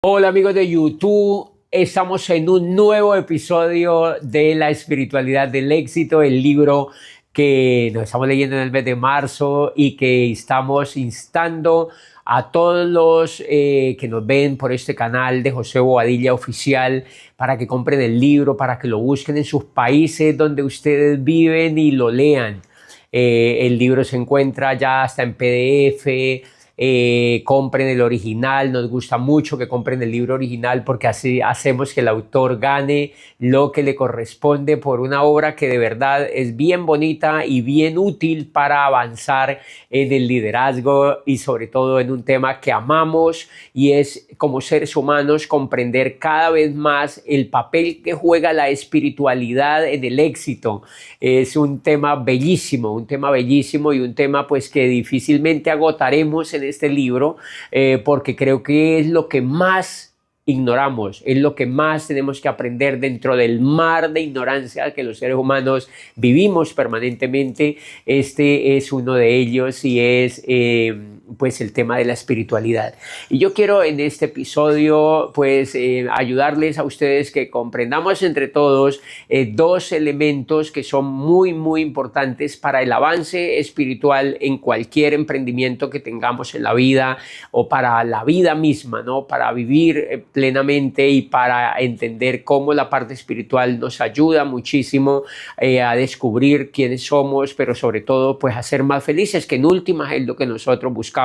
Hola amigos de YouTube, estamos en un nuevo episodio de La espiritualidad del éxito, el libro que nos estamos leyendo en el mes de marzo y que estamos instando a todos los que nos ven por este canal de José Bobadilla Oficial para que compren el libro, para que lo busquen en sus países donde ustedes viven y lo lean. El libro se encuentra ya hasta en PDF. Compren el original, nos gusta mucho que compren el libro original porque así hacemos que el autor gane lo que le corresponde por una obra que de verdad es bien bonita y bien útil para avanzar en el liderazgo y sobre todo en un tema que amamos, y es como seres humanos comprender cada vez más el papel que juega la espiritualidad en el éxito. Es un tema bellísimo y un tema pues que difícilmente agotaremos en este libro, porque creo que es lo que más ignoramos, es lo que más tenemos que aprender dentro del mar de ignorancia que los seres humanos vivimos permanentemente. Este es uno de ellos y es pues el tema de la espiritualidad. Y yo quiero en este episodio pues ayudarles a ustedes que comprendamos entre todos dos elementos que son muy importantes para el avance espiritual en cualquier emprendimiento que tengamos en la vida o para la vida misma, ¿no? Para vivir plenamente y para entender cómo la parte espiritual nos ayuda muchísimo a descubrir quiénes somos, pero sobre todo pues a ser más felices, que en últimas es lo que nosotros buscamos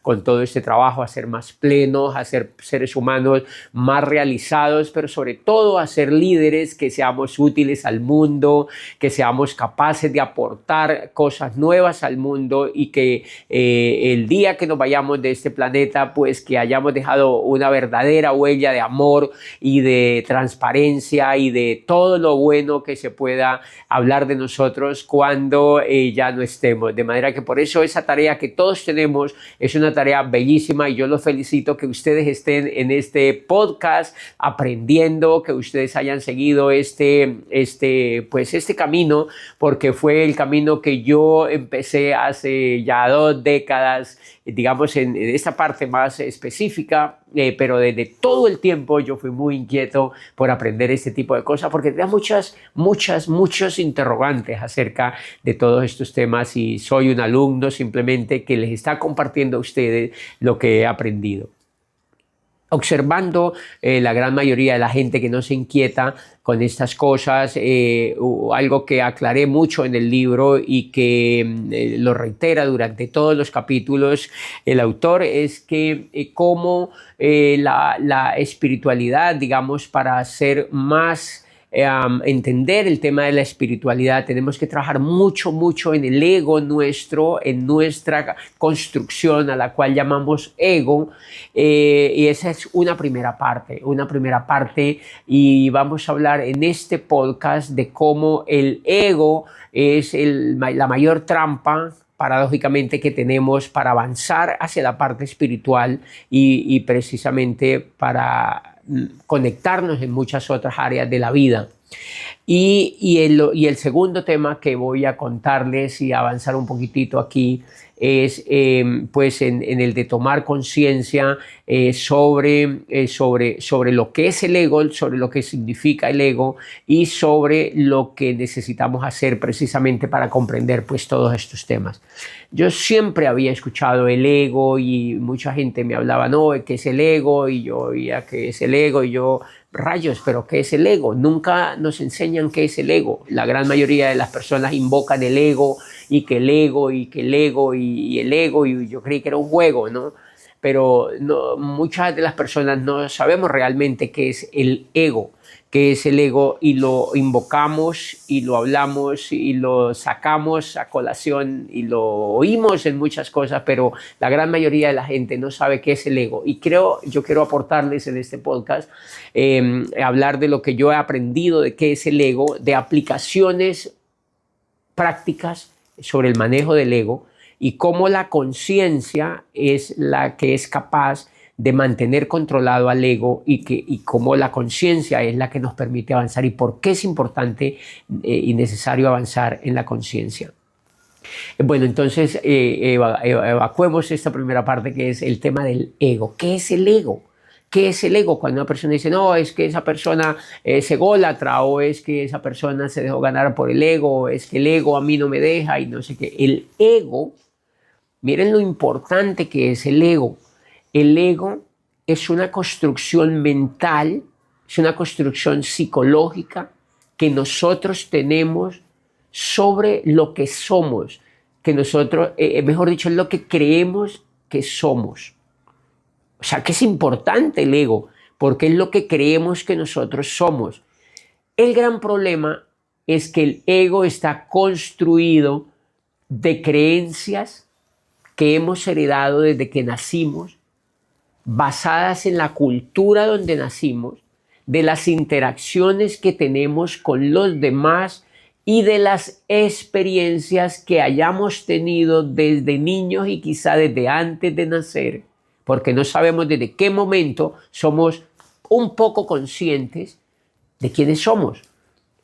con todo este trabajo, a ser más plenos, a ser seres humanos más realizados, pero sobre todo a ser líderes que seamos útiles al mundo, que seamos capaces de aportar cosas nuevas al mundo y que el día que nos vayamos de este planeta pues que hayamos dejado una verdadera huella de amor y de transparencia y de todo lo bueno que se pueda hablar de nosotros cuando ya no estemos. De manera que por eso esa tarea que todos tenemos es una tarea bellísima y yo los felicito que ustedes estén en este podcast aprendiendo, que ustedes hayan seguido este camino, porque fue el camino que yo empecé hace ya 2 décadas, digamos en esta parte más específica, pero desde todo el tiempo yo fui muy inquieto por aprender este tipo de cosas porque tenía muchos interrogantes acerca de todos estos temas y soy un alumno simplemente que les está compartiendo a ustedes lo que he aprendido. Observando la gran mayoría de la gente que no se inquieta con estas cosas, algo que aclaré mucho en el libro y que lo reitera durante todos los capítulos el autor, es que cómo la espiritualidad, digamos, para ser más entender el tema de la espiritualidad, tenemos que trabajar mucho en el ego nuestro, en nuestra construcción a la cual llamamos ego, y esa es una primera parte, y vamos a hablar en este podcast de cómo el ego es la mayor trampa paradójicamente que tenemos para avanzar hacia la parte espiritual y precisamente para conectarnos en muchas otras áreas de la vida. Y el segundo tema que voy a contarles y avanzar un poquitito aquí es pues en el de tomar conciencia sobre lo que es el ego, sobre lo que significa el ego y sobre lo que necesitamos hacer precisamente para comprender pues todos estos temas. Yo siempre había escuchado el ego y mucha gente me hablaba, no, ¿qué es el ego? Y yo oía ¿qué es el ego? Y yo, rayos, pero ¿qué es el ego? Nunca nos enseñan qué es el ego. La gran mayoría de las personas invocan el ego y que el ego y que el ego y el ego, y yo creí que era un juego, ¿no? Pero no, muchas de las personas no sabemos realmente qué es el ego, y lo invocamos y lo hablamos y lo sacamos a colación y lo oímos en muchas cosas, pero la gran mayoría de la gente no sabe qué es el ego. Y yo quiero aportarles en este podcast, hablar de lo que yo he aprendido de qué es el ego, de aplicaciones prácticas sobre el manejo del ego y cómo la conciencia es la que es capaz de mantener controlado al ego y cómo la conciencia es la que nos permite avanzar y por qué es importante y necesario avanzar en la conciencia. Bueno, entonces evacuemos esta primera parte que es el tema del ego. ¿Qué es el ego? ¿Qué es el ego? Cuando una persona dice, no, es que esa persona es ególatra, o es que esa persona se dejó ganar por el ego, o es que el ego a mí no me deja y no sé qué. El ego, miren lo importante que es el ego. El ego es una construcción mental, es una construcción psicológica que nosotros tenemos sobre lo que somos, que nosotros, mejor dicho, es lo que creemos que somos. O sea, que es importante el ego, porque es lo que creemos que nosotros somos. El gran problema es que el ego está construido de creencias que hemos heredado desde que nacimos, basadas en la cultura donde nacimos, de las interacciones que tenemos con los demás y de las experiencias que hayamos tenido desde niños y quizá desde antes de nacer, porque no sabemos desde qué momento somos un poco conscientes de quiénes somos.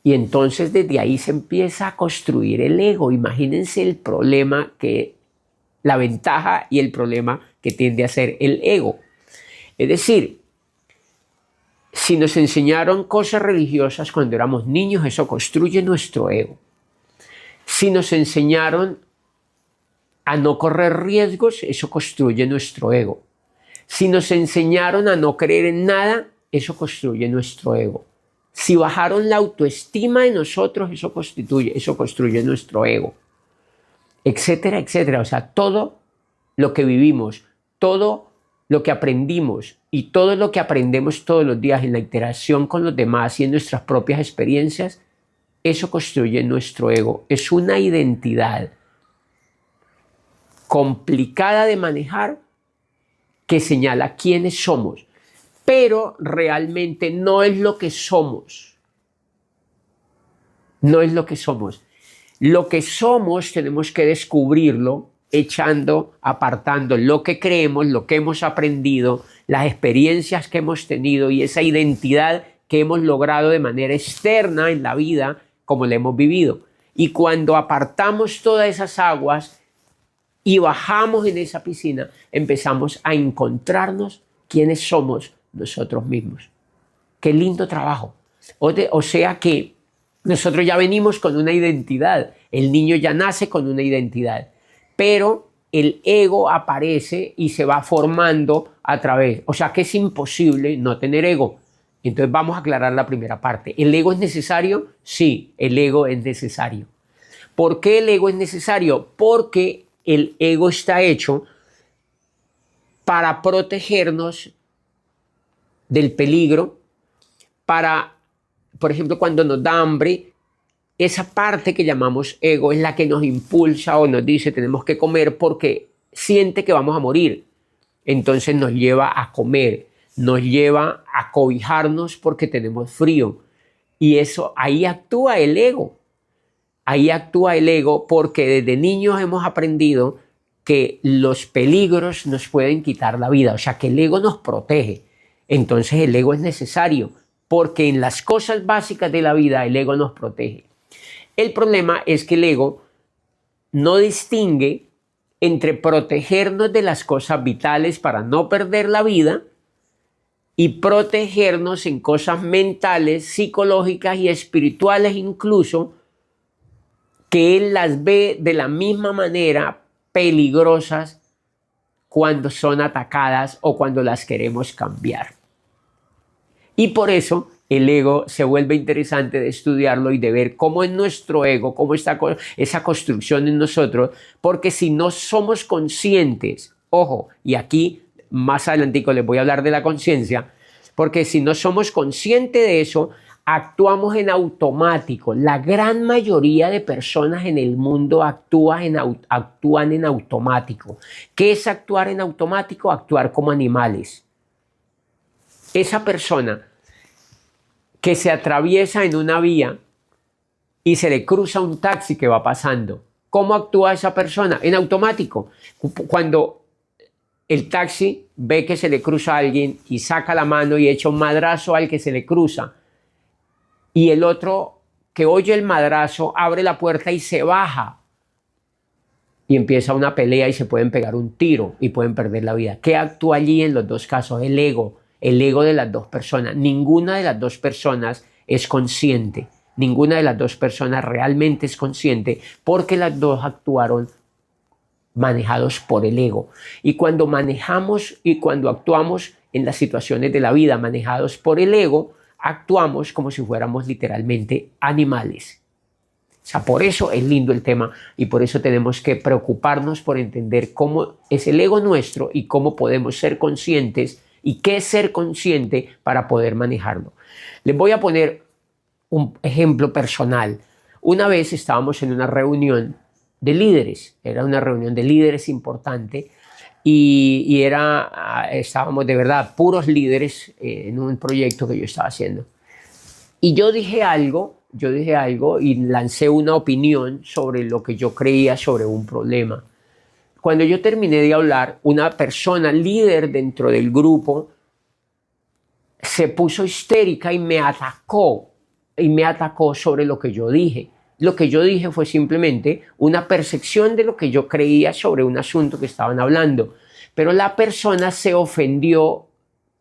Y entonces desde ahí se empieza a construir el ego. Imagínense el problema que, la ventaja y el problema que tiende a ser el ego. Es decir, si nos enseñaron cosas religiosas cuando éramos niños, eso construye nuestro ego. Si nos enseñaron a no correr riesgos, eso construye nuestro ego. Si nos enseñaron a no creer en nada, eso construye nuestro ego. Si bajaron la autoestima de nosotros, eso construye nuestro ego. Etcétera, etcétera. O sea, todo lo que vivimos, todo lo que aprendimos y todo lo que aprendemos todos los días en la interacción con los demás y en nuestras propias experiencias, eso construye nuestro ego. Es una identidad complicada de manejar que señala quiénes somos, pero realmente no es lo que somos. No es lo que somos. Lo que somos tenemos que descubrirlo apartando lo que creemos, lo que hemos aprendido, las experiencias que hemos tenido y esa identidad que hemos logrado de manera externa en la vida como la hemos vivido. Y cuando apartamos todas esas aguas y bajamos en esa piscina, empezamos a encontrarnos quiénes somos nosotros mismos. Qué lindo trabajo. O sea que nosotros ya venimos con una identidad. El niño ya nace con una identidad. Pero el ego aparece y se va formando a través. O sea que es imposible no tener ego. Entonces vamos a aclarar la primera parte. ¿El ego es necesario? Sí, el ego es necesario. ¿Por qué el ego es necesario? Porque el ego está hecho para protegernos del peligro, para, por ejemplo, cuando nos da hambre, esa parte que llamamos ego es la que nos impulsa o nos dice tenemos que comer porque siente que vamos a morir. Entonces nos lleva a comer, nos lleva a cobijarnos porque tenemos frío. Y eso, ahí actúa el ego. Ahí actúa el ego porque desde niños hemos aprendido que los peligros nos pueden quitar la vida. O sea, que el ego nos protege. Entonces el ego es necesario porque en las cosas básicas de la vida el ego nos protege. El problema es que el ego no distingue entre protegernos de las cosas vitales para no perder la vida y protegernos en cosas mentales, psicológicas y espirituales incluso, que él las ve de la misma manera peligrosas cuando son atacadas o cuando las queremos cambiar. Y por eso el ego se vuelve interesante de estudiarlo y de ver cómo es nuestro ego, cómo está esa construcción en nosotros, porque si no somos conscientes, ojo, y aquí más adelantico les voy a hablar de la conciencia, porque si no somos conscientes de eso, actuamos en automático. La gran mayoría de personas en el mundo actúan en automático. ¿Qué es actuar en automático? Actuar como animales. Esa persona que se atraviesa en una vía y se le cruza un taxi que va pasando. ¿Cómo actúa esa persona? En automático. Cuando el taxi ve que se le cruza a alguien y saca la mano y echa un madrazo al que se le cruza, y el otro que oye el madrazo abre la puerta y se baja y empieza una pelea y se pueden pegar un tiro y pueden perder la vida. ¿Qué actúa allí en los dos casos? El ego. el ego de las dos personas. Ninguna de las dos personas es consciente. Ninguna de las dos personas realmente es consciente porque las dos actuaron manejados por el ego. Y cuando manejamos y cuando actuamos en las situaciones de la vida manejados por el ego, actuamos como si fuéramos literalmente animales. O sea, por eso es lindo el tema y por eso tenemos que preocuparnos por entender cómo es el ego nuestro y cómo podemos ser conscientes y qué es ser consciente para poder manejarlo. Les voy a poner un ejemplo personal. Una vez estábamos en una reunión de líderes, era una reunión de líderes importante y estábamos de verdad puros líderes en un proyecto que yo estaba haciendo. Y yo dije algo y lancé una opinión sobre lo que yo creía sobre un problema. Cuando yo terminé de hablar, una persona líder dentro del grupo se puso histérica y me atacó sobre lo que yo dije. Lo que yo dije fue simplemente una percepción de lo que yo creía sobre un asunto que estaban hablando. Pero la persona se ofendió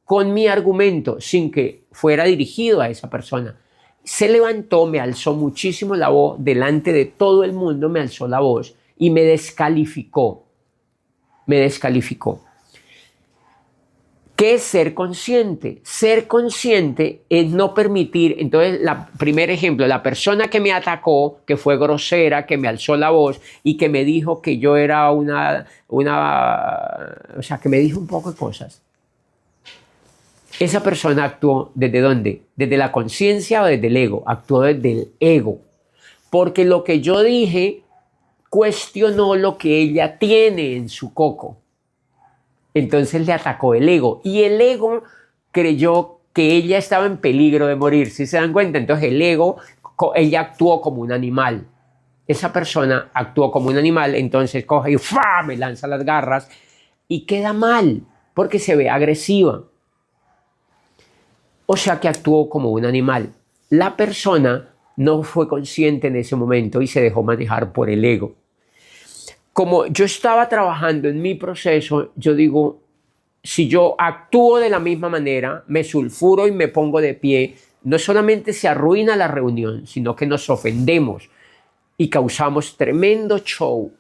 con mi argumento sin que fuera dirigido a esa persona. Se levantó, me alzó muchísimo la voz, delante de todo el mundo me alzó la voz y me descalificó. Me descalificó. ¿Qué es ser consciente? Ser consciente es no permitir, entonces, primer ejemplo, la persona que me atacó, que fue grosera, que me alzó la voz y que me dijo que yo era o sea, que me dijo un poco de cosas. Esa persona actuó ¿desde dónde? ¿Desde la conciencia o desde el ego? Actuó desde el ego. Porque lo que yo dije cuestionó lo que ella tiene en su coco. Entonces le atacó el ego. Y el ego creyó que ella estaba en peligro de morir. ¿Sí se dan cuenta? Entonces el ego, ella actuó como un animal. Esa persona actuó como un animal, entonces coge y ¡fua! Me lanza las garras y queda mal porque se ve agresiva. O sea que actuó como un animal. La persona no fue consciente en ese momento y se dejó manejar por el ego. Como yo estaba trabajando en mi proceso, yo digo, si yo actúo de la misma manera, me sulfuro y me pongo de pie, no solamente se arruina la reunión, sino que nos ofendemos y causamos tremendo show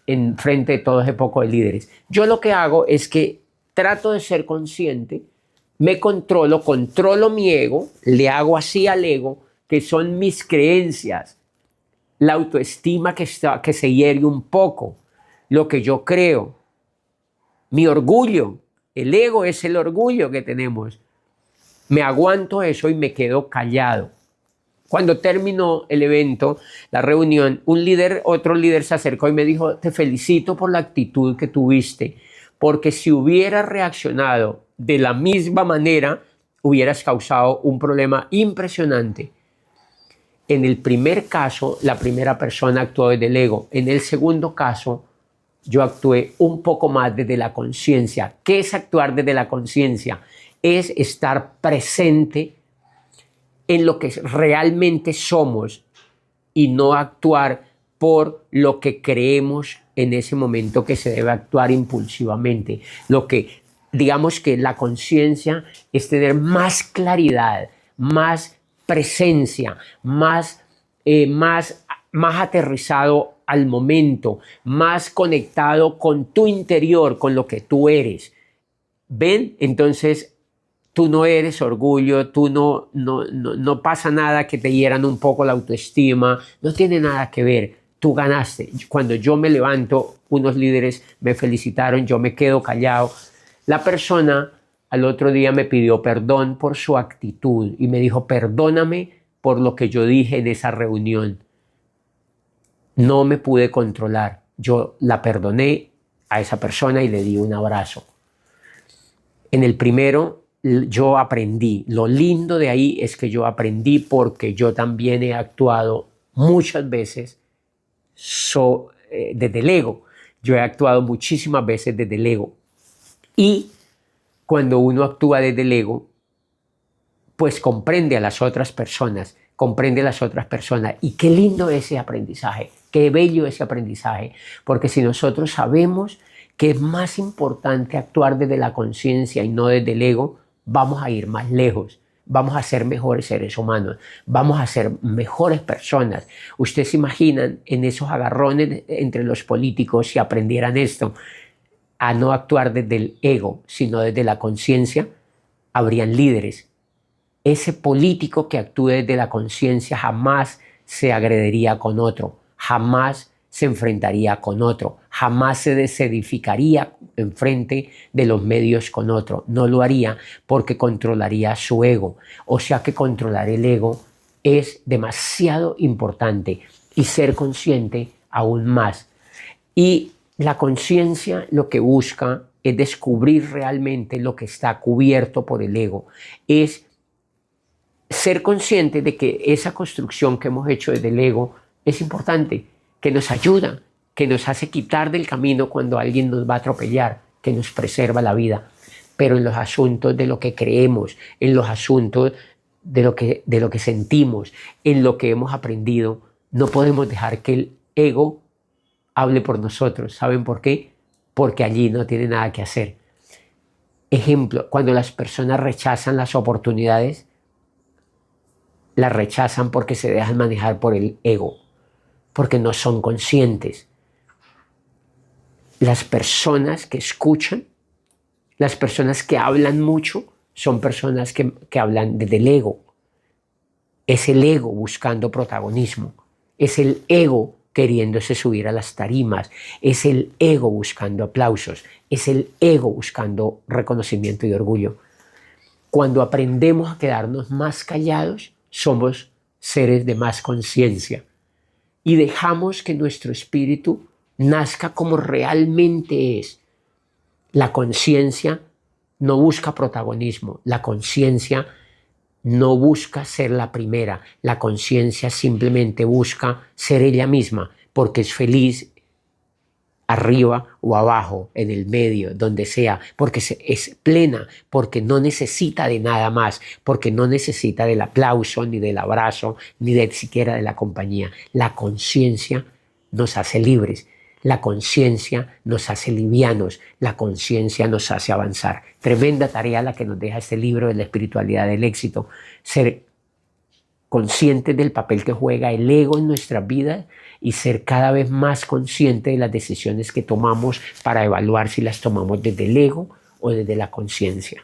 en frente de todo ese poco de líderes. Yo lo que hago es que trato de ser consciente, me controlo mi ego, le hago así al ego, que son mis creencias, la autoestima que se hiergue un poco, lo que yo creo, mi orgullo. El ego es el orgullo que tenemos. Me aguanto eso y me quedo callado. Cuando terminó el evento, la reunión, otro líder se acercó y me dijo, te felicito por la actitud que tuviste, porque si hubieras reaccionado de la misma manera, hubieras causado un problema impresionante. En el primer caso, la primera persona actuó desde el ego. En el segundo caso, yo actué un poco más desde la conciencia. ¿Qué es actuar desde la conciencia? Es estar presente en lo que realmente somos y no actuar por lo que creemos en ese momento que se debe actuar impulsivamente. Digamos que la conciencia es tener más claridad, más presencia, más aterrizado al momento, más conectado con tu interior, con lo que tú eres. ¿Ven? Entonces, tú no eres orgullo, tú no pasa nada que te hieran un poco la autoestima, no tiene nada que ver, tú ganaste. Cuando yo me levanto, unos líderes me felicitaron, yo me quedo callado. La persona al otro día me pidió perdón por su actitud y me dijo, perdóname por lo que yo dije en esa reunión. No me pude controlar. Yo la perdoné a esa persona y le di un abrazo. En el primero, yo aprendí. Lo lindo de ahí es que yo aprendí porque yo también he actuado muchas veces desde el ego. Yo he actuado muchísimas veces desde el ego. Y cuando uno actúa desde el ego, pues comprende a las otras personas, Y qué lindo ese aprendizaje, qué bello ese aprendizaje. Porque si nosotros sabemos que es más importante actuar desde la conciencia y no desde el ego, vamos a ir más lejos, vamos a ser mejores seres humanos, vamos a ser mejores personas. Ustedes se imaginan en esos agarrones entre los políticos si aprendieran esto, a no actuar desde el ego, sino desde la conciencia, habrían líderes. Ese político que actúe desde la conciencia jamás se agrediría con otro, jamás se enfrentaría con otro, jamás se desedificaría enfrente de los medios con otro. No lo haría porque controlaría su ego. O sea que controlar el ego es demasiado importante y ser consciente aún más. Y la conciencia lo que busca es descubrir realmente lo que está cubierto por el ego. Es ser consciente de que esa construcción que hemos hecho desde el ego es importante, que nos ayuda, que nos hace quitar del camino cuando alguien nos va a atropellar, que nos preserva la vida. Pero en los asuntos de lo que creemos, en los asuntos de lo que sentimos, en lo que hemos aprendido, no podemos dejar que el ego hable por nosotros. ¿Saben por qué? Porque allí no tiene nada que hacer. Ejemplo, cuando las personas rechazan las oportunidades, las rechazan porque se dejan manejar por el ego, porque no son conscientes. Las personas que escuchan, las personas que hablan mucho, son personas que hablan desde el ego. Es el ego buscando protagonismo, es el ego queriéndose subir a las tarimas, es el ego buscando aplausos, es el ego buscando reconocimiento y orgullo. Cuando aprendemos a quedarnos más callados, somos seres de más conciencia y dejamos que nuestro espíritu nazca como realmente es. La conciencia no busca protagonismo, la conciencia no busca ser la primera, la conciencia simplemente busca ser ella misma porque es feliz arriba o abajo, en el medio, donde sea, porque es plena, porque no necesita de nada más, porque no necesita del aplauso, ni del abrazo, ni siquiera de la compañía. La conciencia nos hace libres, la conciencia nos hace livianos, la conciencia nos hace avanzar. Tremenda tarea la que nos deja este libro de la espiritualidad del éxito, ser conscientes del papel que juega el ego en nuestras vidas y ser cada vez más conscientes de las decisiones que tomamos para evaluar si las tomamos desde el ego o desde la conciencia.